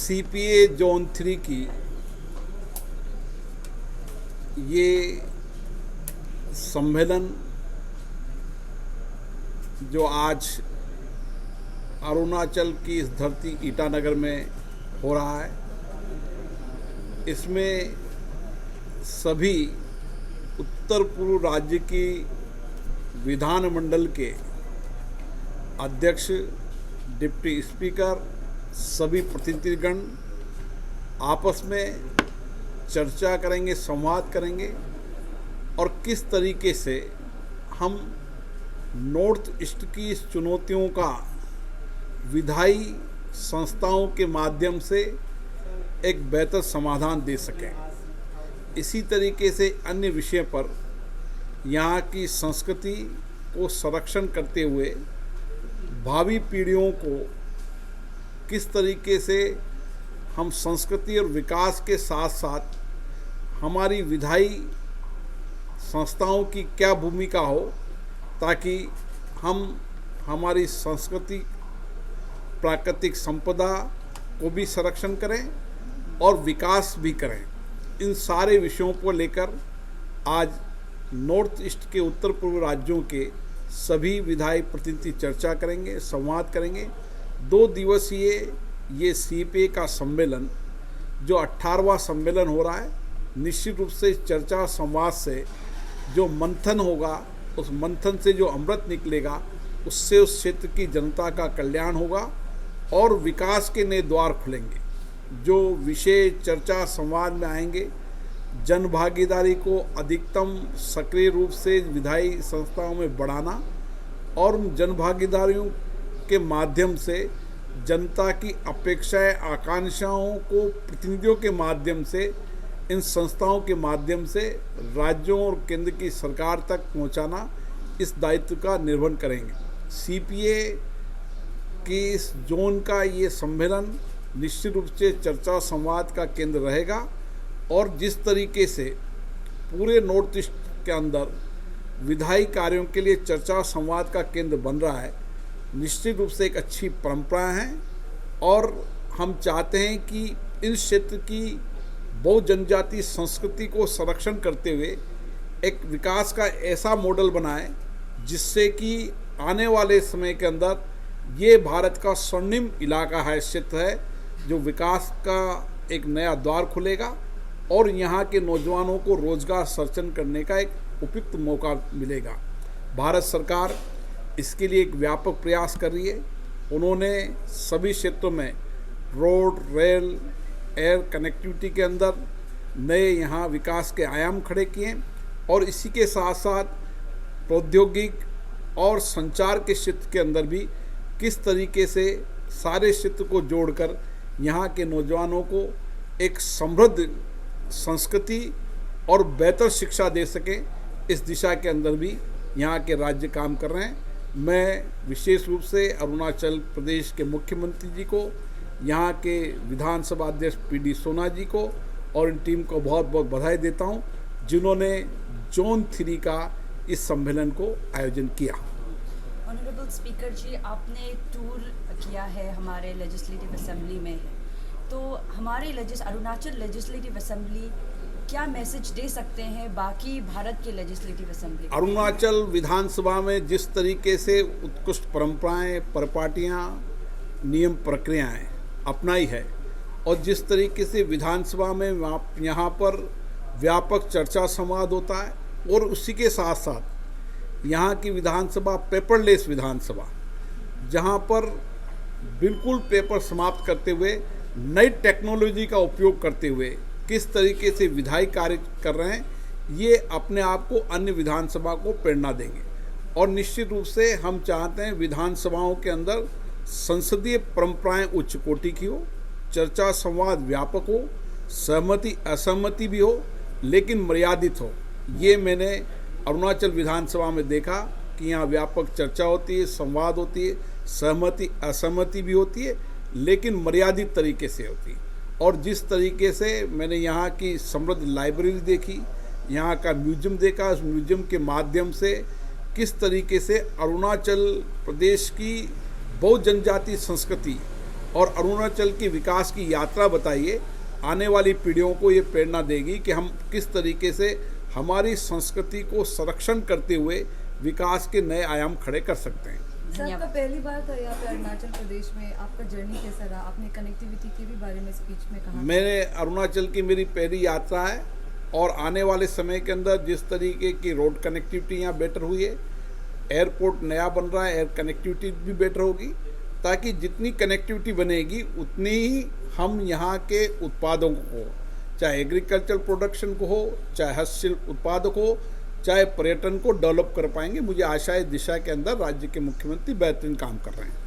CPA zone 3 की ये सम्मेलन जो आज अरुणाचल की इस धरती ईटानगर में हो रहा है, इसमें सभी उत्तर पूर्व राज्य की विधानमंडल के अध्यक्ष, डिप्टी स्पीकर, सभी प्रतिनिधिगण आपस में चर्चा करेंगे, संवाद करेंगे और किस तरीके से हम नॉर्थ ईस्ट की इस चुनौतियों का विधायी संस्थाओं के माध्यम से एक बेहतर समाधान दे सकें। इसी तरीके से अन्य विषय पर यहाँ की संस्कृति को संरक्षण करते हुए भावी पीढ़ियों को किस तरीके से हम संस्कृति और विकास के साथ साथ हमारी विधायी संस्थाओं की क्या भूमिका हो, ताकि हम हमारी संस्कृति, प्राकृतिक संपदा को भी संरक्षण करें और विकास भी करें। इन सारे विषयों को लेकर आज नॉर्थ ईस्ट के उत्तर पूर्व राज्यों के सभी विधायी प्रतिनिधि चर्चा करेंगे, संवाद करेंगे। 2 दिवसीय ये सीपीए का सम्मेलन जो 18वां सम्मेलन हो रहा है, निश्चित रूप से इस चर्चा संवाद से जो मंथन होगा, उस मंथन से जो अमृत निकलेगा, उससे उस क्षेत्र की जनता का कल्याण होगा और विकास के नए द्वार खुलेंगे। जो विषय चर्चा संवाद में आएंगे, जन भागीदारी को अधिकतम सक्रिय रूप से विधायी संस्थाओं में बढ़ाना और उन जन भागीदारियों के माध्यम से जनता की अपेक्षाएं, आकांक्षाओं को प्रतिनिधियों के माध्यम से, इन संस्थाओं के माध्यम से राज्यों और केंद्र की सरकार तक पहुंचाना, इस दायित्व का निर्वहन करेंगे। सीपीए की इस जोन का ये सम्मेलन निश्चित रूप से चर्चा संवाद का केंद्र रहेगा और जिस तरीके से पूरे नॉर्थ ईस्ट के अंदर विधायी कार्यों के लिए चर्चा संवाद का केंद्र बन रहा है, निश्चित रूप से एक अच्छी परंपरा है और हम चाहते हैं कि इस क्षेत्र की बहु जनजाति संस्कृति को संरक्षण करते हुए एक विकास का ऐसा मॉडल बनाएं जिससे कि आने वाले समय के अंदर ये भारत का स्वर्णिम इलाका है, क्षेत्र है, जो विकास का एक नया द्वार खुलेगा और यहाँ के नौजवानों को रोजगार सृजन करने का एक उपयुक्त मौका मिलेगा। भारत सरकार इसके लिए एक व्यापक प्रयास कर रही है। उन्होंने सभी क्षेत्रों में रोड, रेल, एयर कनेक्टिविटी के अंदर नए यहाँ विकास के आयाम खड़े किए और इसी के साथ साथ प्रौद्योगिक और संचार के क्षेत्र के अंदर भी किस तरीके से सारे क्षेत्र को जोड़कर यहाँ के नौजवानों को एक समृद्ध संस्कृति और बेहतर शिक्षा दे सकें, इस दिशा के अंदर भी यहाँ के राज्य काम कर रहे हैं। मैं विशेष रूप से अरुणाचल प्रदेश के मुख्यमंत्री जी को, यहाँ के विधानसभा अध्यक्ष पीडी सोना जी को और इन टीम को बहुत बहुत बधाई देता हूँ, जिन्होंने जोन 3 का इस सम्मेलन को आयोजन किया। ऑनरेबल स्पीकर जी, आपने टूर किया है हमारे लेजिस्लेटिव असेंबली में, तो हमारे अरुणाचल लेजिस्लेटिव असेंबली क्या मैसेज दे सकते हैं बाकी भारत के लेजिस्लेटिव असेंबली? अरुणाचल विधानसभा में जिस तरीके से उत्कृष्ट परंपराएं, परिपाटियां, नियम प्रक्रियाएं अपनाई है और जिस तरीके से विधानसभा में यहाँ पर व्यापक चर्चा संवाद होता है और उसी के साथ साथ यहाँ की विधानसभा पेपरलेस विधानसभा, जहाँ पर बिल्कुल पेपर समाप्त करते हुए नई टेक्नोलॉजी का उपयोग करते हुए किस तरीके से विधायी कार्य कर रहे हैं, ये अपने आप को अन्य विधानसभा को प्रेरणा देंगे। और निश्चित रूप से हम चाहते हैं विधानसभाओं के अंदर संसदीय परंपराएं उच्च कोटि की हो, चर्चा संवाद व्यापक हो, सहमति असहमति भी हो लेकिन मर्यादित हो। ये मैंने अरुणाचल विधानसभा में देखा कि यहाँ व्यापक चर्चा होती है, संवाद होती है, सहमति असहमति भी होती है लेकिन मर्यादित तरीके से होती है। और जिस तरीके से मैंने यहाँ की समृद्ध लाइब्रेरी देखी, यहाँ का म्यूजियम देखा, उस म्यूजियम के माध्यम से किस तरीके से अरुणाचल प्रदेश की बहु जनजाति संस्कृति और अरुणाचल की विकास की यात्रा बताइए। आने वाली पीढ़ियों को ये प्रेरणा देगी कि हम किस तरीके से हमारी संस्कृति को संरक्षण करते हुए विकास के नए आयाम खड़े कर सकते हैं। सर, आपका पहली बार था यहाँ पे अरुणाचल प्रदेश में, आपका जर्नी कैसा रहा? आपने कनेक्टिविटी के भी बारे में स्पीच में कहा। मैंने अरुणाचल की मेरी पहली यात्रा है और आने वाले समय के अंदर जिस तरीके की रोड कनेक्टिविटी यहाँ बेटर हुई है, एयरपोर्ट नया बन रहा है, एयर कनेक्टिविटी भी बेटर होगी, ताकि जितनी कनेक्टिविटी बनेगी उतनी ही हम यहाँ के उत्पादों को, चाहे एग्रीकल्चर प्रोडक्शन को हो, चाहे हस्तशिल्प उत्पादक हो, चाहे पर्यटन को डेवलप कर पाएंगे। मुझे आशा है दिशा के अंदर राज्य के मुख्यमंत्री बेहतरीन काम कर रहे हैं।